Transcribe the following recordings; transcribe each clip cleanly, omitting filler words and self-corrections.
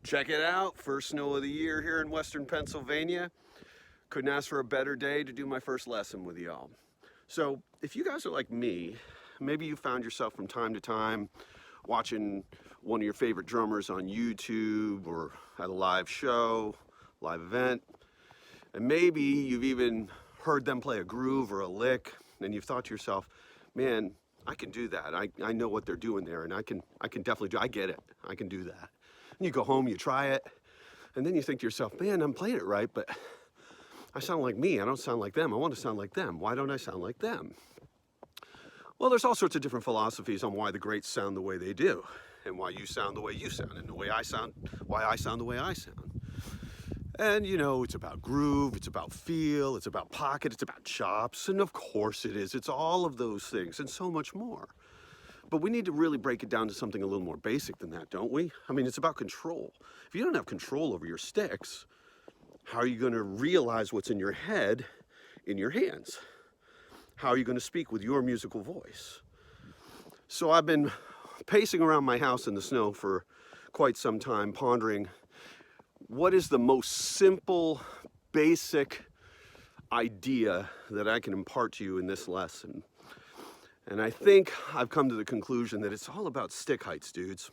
Check it out, first snow of the year here in Western Pennsylvania. Couldn't ask for a better day to do my first lesson with y'all. So if you guys are like me, maybe you found yourself from time to time watching one of your favorite drummers on YouTube or at a live show, live event, and maybe you've even heard them play a groove or a lick, and you've thought to yourself, man, I can do that. I know what they're doing there, and I can definitely do, I get it, I can do that. And you go home, you try it, and then you think to yourself, man, I'm playing it right, but I sound like me, I don't sound like them. I want to sound like them. Why don't I sound like them? Well, there's all sorts of different philosophies on why the greats sound the way they do, and why you sound the way you sound, and the way I sound, why I sound the way I sound. And you know, it's about groove, it's about feel, it's about pocket, it's about chops, and of course it is. It's all of those things and so much more. But we need to really break it down to something a little more basic than that, don't we? I mean, it's about control. If you don't have control over your sticks, how are you going to realize what's in your head in your hands? How are you going to speak with your musical voice? So I've been pacing around my house in the snow for quite some time, pondering what is the most simple, basic idea that I can impart to you in this lesson. And I think I've come to the conclusion that it's all about stick heights, dudes.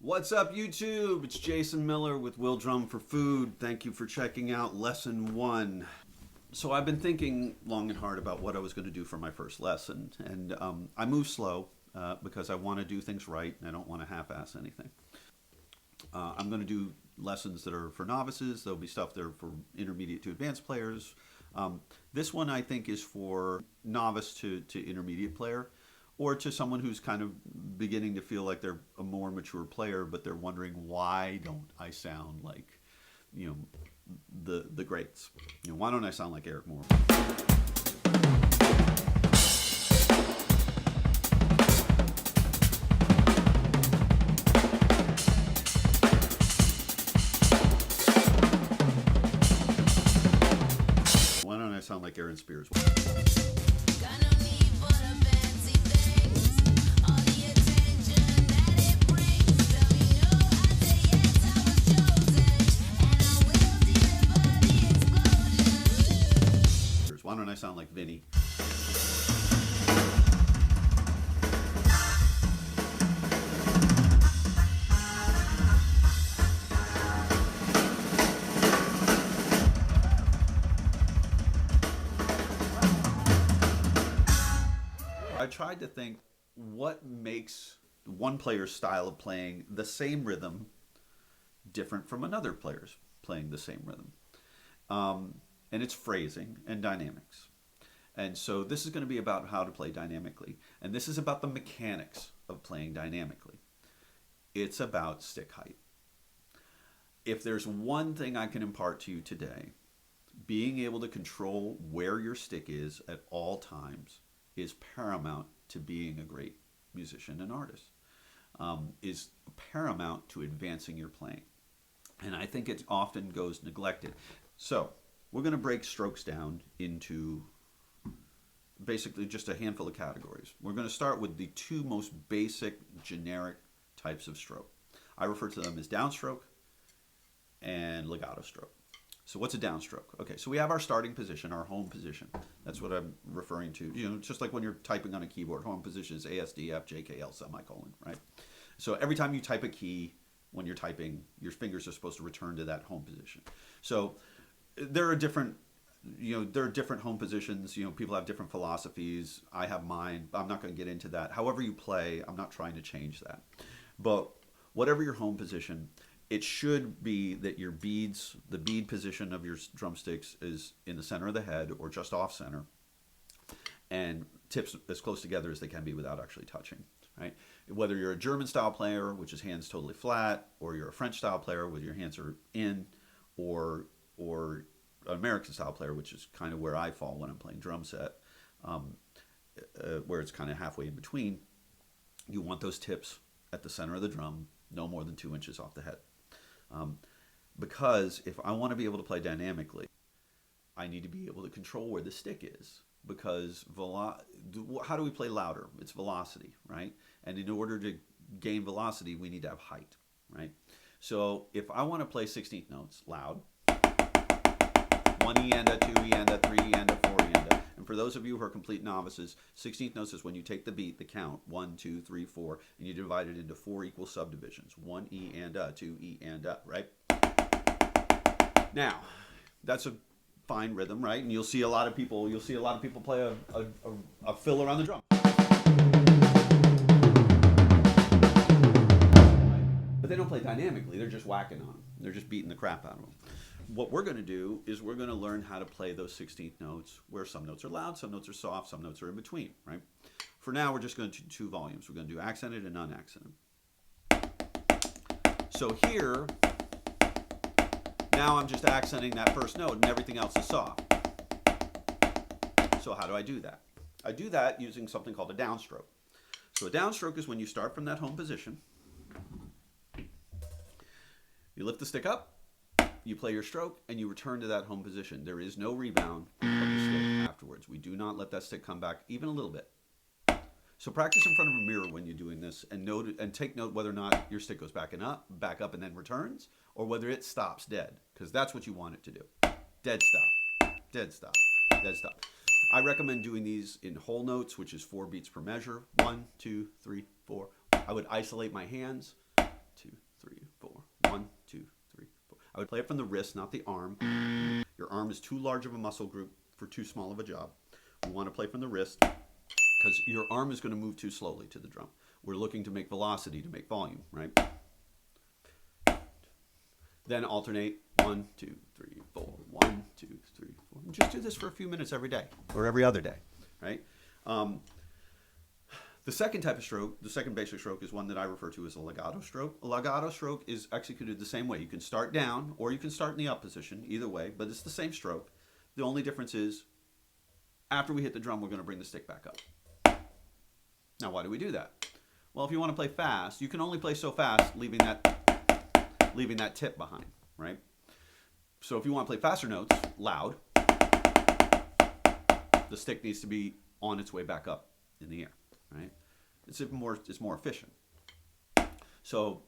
What's up, YouTube? It's Jason Miller with Will Drum for Food. Thank you for checking out lesson 1. So I've been thinking long and hard about what I was going to do for my first lesson, and I move slow because I want to do things right and I don't want to half-ass anything. I'm going to do lessons that are for novices. There'll be stuff that are for intermediate to advanced players. This one I think is for novice to intermediate player, or to someone who's kind of beginning to feel like they're a more mature player, but they're wondering, why don't I sound like, you know, the greats? You know, why don't I sound like Eric Moore? Why don't I sound like Aaron Spears? Why don't I sound like Vinny? I tried to think what makes one player's style of playing the same rhythm different from another player's playing the same rhythm. And it's phrasing and dynamics. And so this is going to be about how to play dynamically. And this is about the mechanics of playing dynamically. It's about stick height. If there's one thing I can impart to you today, being able to control where your stick is at all times is paramount to being a great musician and artist, is paramount to advancing your playing. And I think it often goes neglected. So we're going to break strokes down into basically just a handful of categories. We're going to start with the two most basic, generic types of stroke. I refer to them as downstroke and legato stroke. So what's a downstroke? Okay, so we have our starting position, our home position. That's what I'm referring to. You know, just like when you're typing on a keyboard, home position is A, S, D, F, J, K, L, semicolon, right? So every time you type a key, when you're typing, your fingers are supposed to return to that home position. So there are different there are different home positions. People have different philosophies. I have mine. I'm not going to get into that. However you play, I'm not trying to change that. But whatever your home position, it should be that your beads, the bead position of your drumsticks is in the center of the head or just off center, and tips as close together as they can be without actually touching, right? Whether you're a German style player, which is hands totally flat, or you're a French style player where your hands are in, or an American style player, which is kind of where I fall when I'm playing drum set, where it's kind of halfway in between, you want those tips at the center of the drum, no more than 2 inches off the head. Because if I want to be able to play dynamically, I need to be able to control where the stick is. Because how do we play louder? It's velocity, right? And in order to gain velocity, we need to have height, right? So if I want to play 16th notes loud, 1 E and a, 2 E and a, 3 E and a, 4 E and a. And for those of you who are complete novices, 16th notes is when you take the beat, the count, 1, 2, 3, 4, and you divide it into 4 equal subdivisions. 1 E and a, 2 E and a, right? Now, that's a fine rhythm, right? And you'll see a lot of people play a filler on the drum. But they don't play dynamically. They're just whacking on them. They're just beating the crap out of them. What we're going to do is we're going to learn how to play those 16th notes where some notes are loud, some notes are soft, some notes are in between, right? For now, we're just going to do 2 volumes. We're going to do accented and unaccented. So here, now I'm just accenting that first note and everything else is soft. So how do I do that? I do that using something called a downstroke. So a downstroke is when you start from that home position. You lift the stick up, you play your stroke, and you return to that home position. There is no rebound of the stick afterwards. We do not let that stick come back even a little bit. So practice in front of a mirror when you're doing this, and take note whether or not your stick goes back up and then returns, or whether it stops dead, because that's what you want it to do. Dead stop, dead stop, dead stop. I recommend doing these in whole notes, which is 4 beats per measure. 1, 2, 3, 4. I would isolate my hands. 2, 3, 4. 1, 2, 3, 4. I would play it from the wrist, not the arm. Your arm is too large of a muscle group for too small of a job. We want to play from the wrist because your arm is going to move too slowly to the drum. We're looking to make velocity, to make volume, right? Then alternate 1, 2, 3, 4. 1, 2, 3, 4. And just do this for a few minutes every day or every other day, right? The second type of stroke, the second basic stroke, is one that I refer to as a legato stroke. A legato stroke is executed the same way. You can start down or you can start in the up position, either way, but it's the same stroke. The only difference is after we hit the drum, we're going to bring the stick back up. Now, why do we do that? Well, if you want to play fast, you can only play so fast leaving that tip behind, right? So if you want to play faster notes, loud, the stick needs to be on its way back up in the air. Right? It's more efficient. So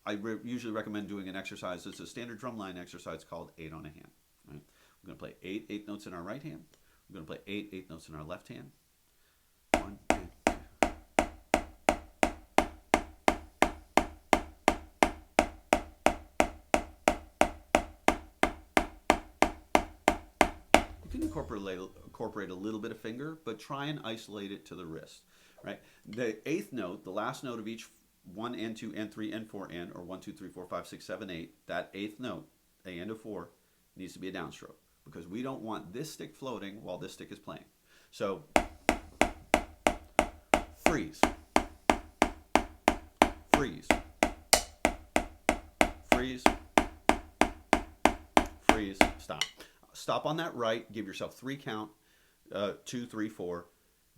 I usually recommend doing an exercise. It's a standard drumline exercise called 8 on a hand. Right? We're going to play 8 notes in our right hand. We're going to play 8 notes in our left hand. 1, 2. You can incorporate a little bit of finger, but try and isolate it to the wrist, right? The 8th note, the last note of each 1 and 2 and 3 and 4 and, or 1, 2, 3, 4, 5, 6, 7, 8, that 8th note, A and a 4, needs to be a downstroke because we don't want this stick floating while this stick is playing. So, freeze, freeze, freeze, freeze, stop. Stop on that right, give yourself 3 count, 2, 3, 4.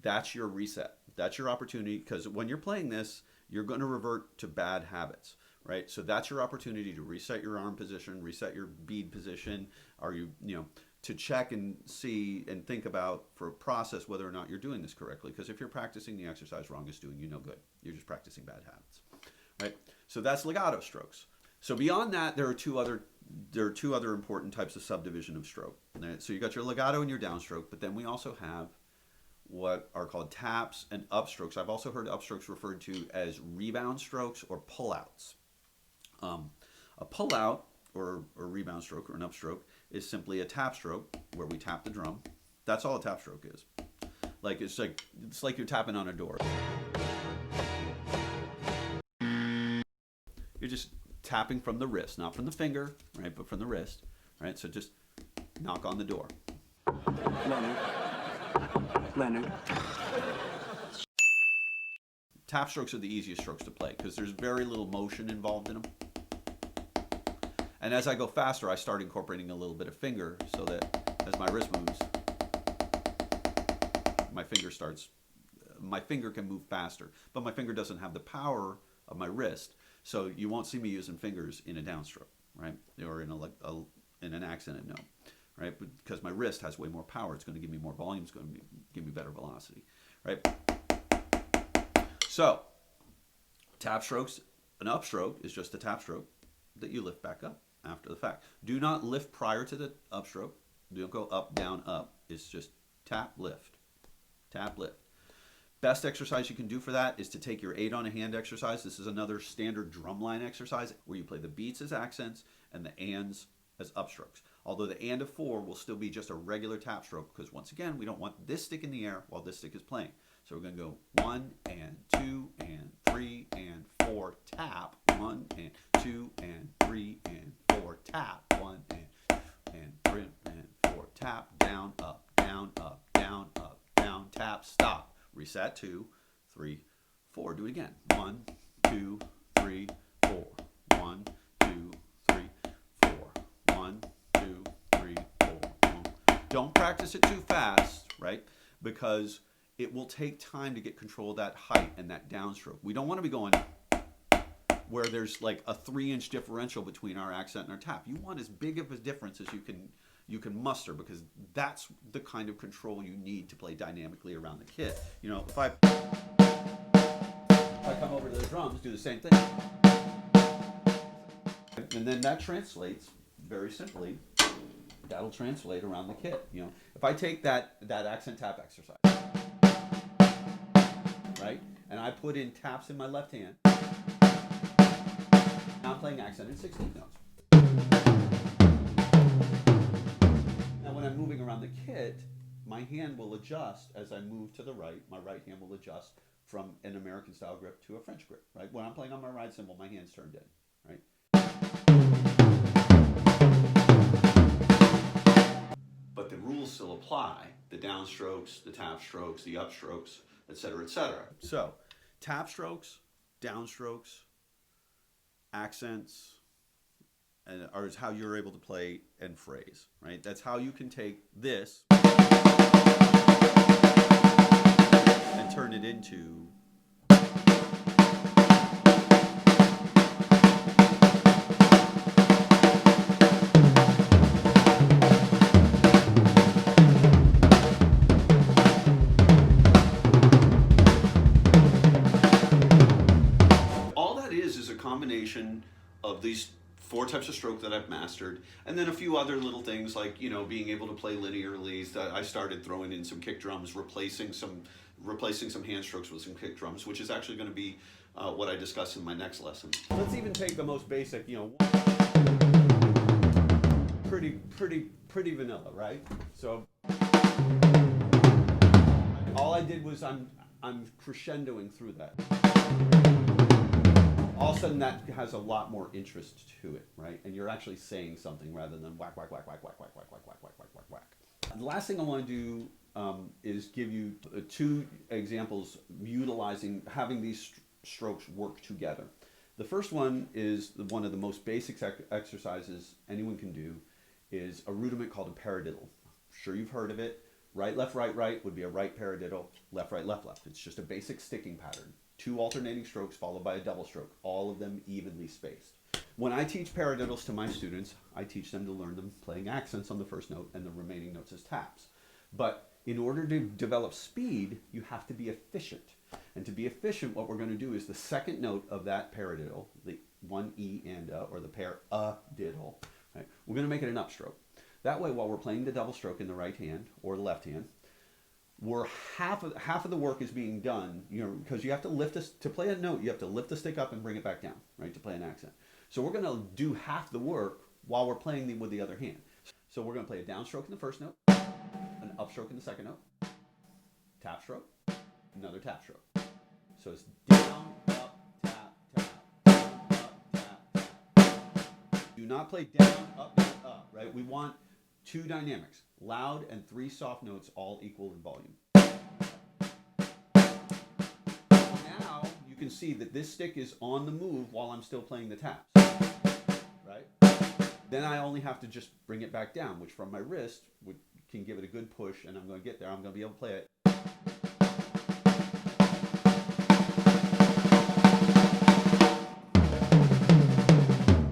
That's your reset. That's your opportunity, because when you're playing this, you're going to revert to bad habits, right? So that's your opportunity to reset your arm position, reset your bead position, to check and see and think about, for a process, whether or not you're doing this correctly. Because if you're practicing the exercise wrong, it's doing you no good. You're just practicing bad habits, right? So that's legato strokes. So beyond that, there are two other important types of subdivision of stroke. So you got your legato and your downstroke, but then we also have what are called taps and upstrokes. I've also heard upstrokes referred to as rebound strokes or pullouts. A pullout or rebound stroke or an upstroke is simply a tap stroke where we tap the drum. That's all a tap stroke is. Like it's like you're tapping on a door. You're just tapping from the wrist, not from the finger, right? But from the wrist, right? So just knock on the door. Leonard. Tap strokes are the easiest strokes to play because there's very little motion involved in them. And as I go faster, I start incorporating a little bit of finger so that as my wrist moves, my finger can move faster, but my finger doesn't have the power of my wrist. So you won't see me using fingers in a downstroke, right? Or in an accented note, right? Because my wrist has way more power. It's going to give me more volume. It's going to give me better velocity, right? So tap strokes, an upstroke is just a tap stroke that you lift back up after the fact. Do not lift prior to the upstroke. Don't go up, down, up. It's just tap, lift, tap, lift. Best exercise you can do for that is to take your 8 on a hand exercise. This is another standard drumline exercise where you play the beats as accents and the ands as upstrokes. Although the and of 4 will still be just a regular tap stroke because once again, we don't want this stick in the air while this stick is playing. So we're going to go 1 and 2 and 3 and 4 tap, 1 and 2 and 3 and 4 tap, 1 and 3 and 4 tap, down, up, down, up, down, up, down, tap, stop. Reset, 2, 3, 4. Do it again. 1, 2, 3, 4. 1, 2, 3, 4. 1, 2, 3, 4. Don't practice it too fast, right? Because it will take time to get control of that height and that downstroke. We don't want to be going where there's like a 3-inch differential between our accent and our tap. You want as big of a difference as you can muster because that's the kind of control you need to play dynamically around the kit. You know, if I come over to the drums, do the same thing. And then that translates very simply. That'll translate around the kit. You know, if I take that accent tap exercise, right? And I put in taps in my left hand. Now I'm playing accent in 16th notes. Now when I'm moving around the kit, my hand will adjust as I move to the right. My right hand will adjust from an American style grip to a French grip, right? When I'm playing on my ride cymbal, my hand's turned in, right? But the rules still apply. The downstrokes, the tap strokes, the upstrokes, etc., etc. So, tap strokes, downstrokes, accents, and are how you're able to play and phrase, right? That's how you can take this and turn it into combination of these 4 types of stroke that I've mastered, and then a few other little things like, you know, being able to play linearly. That I started throwing in some kick drums, replacing some hand strokes with some kick drums, which is actually going to be what I discuss in my next lesson. Let's even take the most basic, you know, pretty vanilla, right? So all I did was I'm crescendoing through that. All of a sudden that has a lot more interest to it, right? And you're actually saying something rather than whack, whack, whack, whack, whack, whack, whack, whack, whack, whack, whack, whack, whack. The last thing I want to do is give you 2 examples utilizing, having these strokes work together. The first one is one of the most basic exercises anyone can do is a rudiment called a paradiddle. I'm sure you've heard of it. Right, left, right, right would be a right paradiddle. Left, right, left, left. It's just a basic sticking pattern. 2 alternating strokes followed by a double stroke, all of them evenly spaced. When I teach paradiddles to my students, I teach them to learn them playing accents on the first note and the remaining notes as taps. But in order to develop speed, you have to be efficient. And to be efficient, what we're going to do is the second note of that paradiddle, the 1 E and a, or the paradiddle, right? We're going to make it an upstroke. That way, while we're playing the double stroke in the right hand or the left hand, where half of the work is being done, you know, because you have to lift this to play a note, you have to lift the stick up and bring it back down, right, to play an accent. So we're going to do half the work while we're playing with the other hand. So we're going to play a downstroke in the first note, an upstroke in the second note, tap stroke, another tap stroke. So it's down, up, tap, tap, down, up, tap, tap. Do not play down, up, right? We want two dynamics, loud and three soft notes, all equal in volume. Now you can see that this stick is on the move while I'm still playing the taps, right? Then I only have to just bring it back down, which from my wrist can give it a good push, and I'm going to get there. I'm going to be able to play it.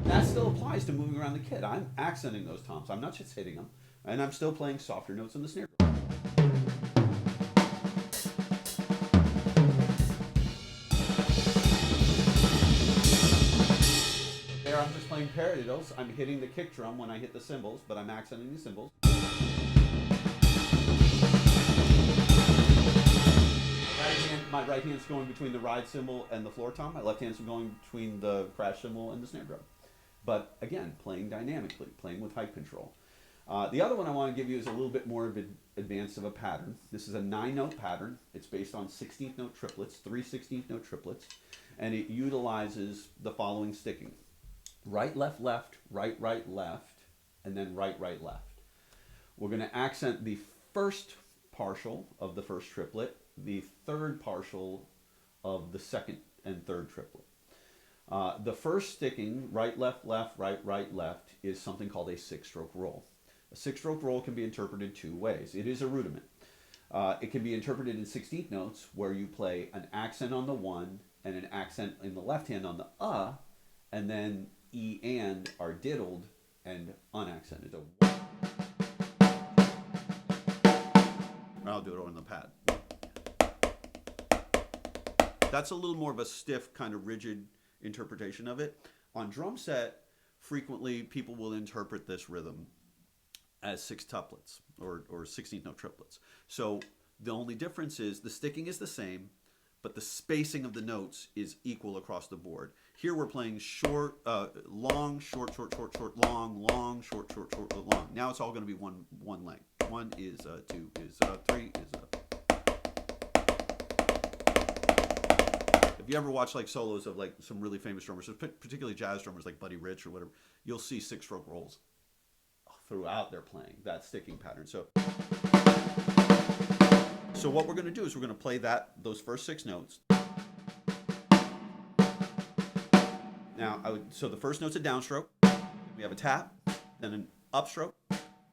That still applies to moving around the kit. I'm accenting those toms. I'm not just hitting them, and I'm still playing softer notes in the snare drum. There I'm just playing paradiddles. I'm hitting the kick drum when I hit the cymbals, but I'm accenting the cymbals. My right hand's going between the ride cymbal and the floor tom. My left hand's going between the crash cymbal and the snare drum. But again, playing dynamically, playing with height control. The other one I want to give you is a little bit more advanced of a pattern. This is a 9-note pattern. It's based on 16th note triplets, 3 16th note triplets, and it utilizes the following sticking. Right, left, left, right, right, left, and then right, right, left. We're going to accent the first partial of the first triplet, the third partial of the second and third triplet. The first sticking, right, left, left, right, right, left, is something called a 6-stroke roll. A 6-stroke roll can be interpreted two ways. It is a rudiment. It can be interpreted in 16th notes, where you play an accent on the one and an accent in the left hand on the and then E and are diddled and unaccented. I'll do it on the pad. That's a little more of a stiff, kind of rigid interpretation of it. On drum set, frequently people will interpret this rhythm as 6 tuplets or 16th note triplets. So the only difference is the sticking is the same, but the spacing of the notes is equal across the board. Here we're playing short, long, short, short, short, short, long, long, short, short, short, long. Now it's all going to be one length. 1 is 2 is 3 is If you ever watch like solos of like some really famous drummers, particularly jazz drummers like Buddy Rich or whatever, you'll see 6-stroke rolls throughout their playing, that sticking pattern. So what we're going to do is we're going to play those first 6 notes. Now, so the first note's a downstroke. We have a tap, then an upstroke,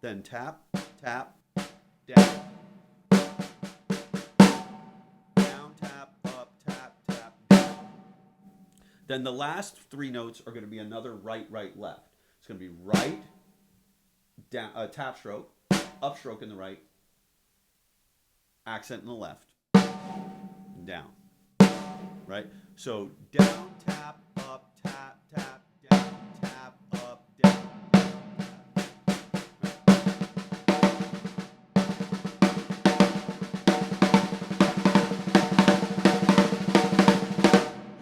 then tap, tap, down. Down, tap, up, tap, tap, down. Then the last 3 notes are going to be another right, right, left. It's going to be right, down, tap stroke, upstroke in the right, accent in the left, down. Right? So down, tap, up, tap, tap, down, tap, up, down.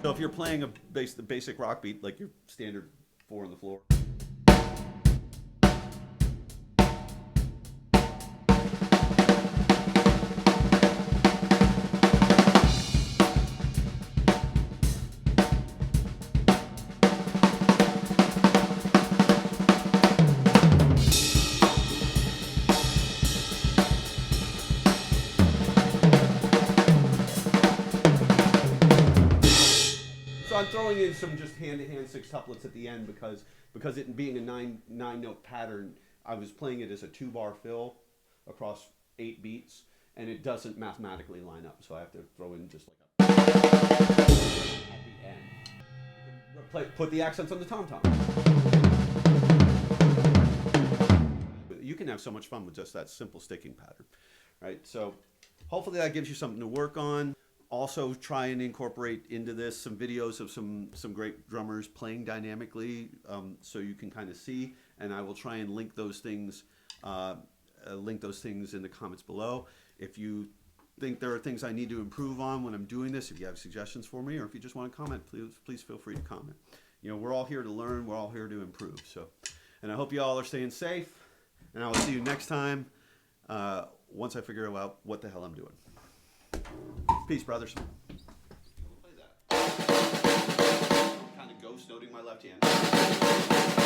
So if you're playing the basic rock beat, like your standard 4 on the floor. I'm throwing in some just hand-to-hand 6 tuplets at the end because it being a 9-note pattern, I was playing it as a 2-bar fill across 8 beats, and it doesn't mathematically line up, so I have to throw in just like a at the end. Put the accents on the tom-tom. You can have so much fun with just that simple sticking pattern, right? So hopefully that gives you something to work on. Also try and incorporate into this some videos of some great drummers playing dynamically, so you can kind of see, and I will try and link those things in the comments below. If you think there are things I need to improve on when I'm doing this, if you have suggestions for me, or if you just want to comment, please feel free to comment. You know, we're all here to learn, we're all here to improve. So And I hope you all are staying safe. And I will see you next time once I figure out what the hell I'm doing. Peace, brothers. Play that. Kind of ghost noting my left hand.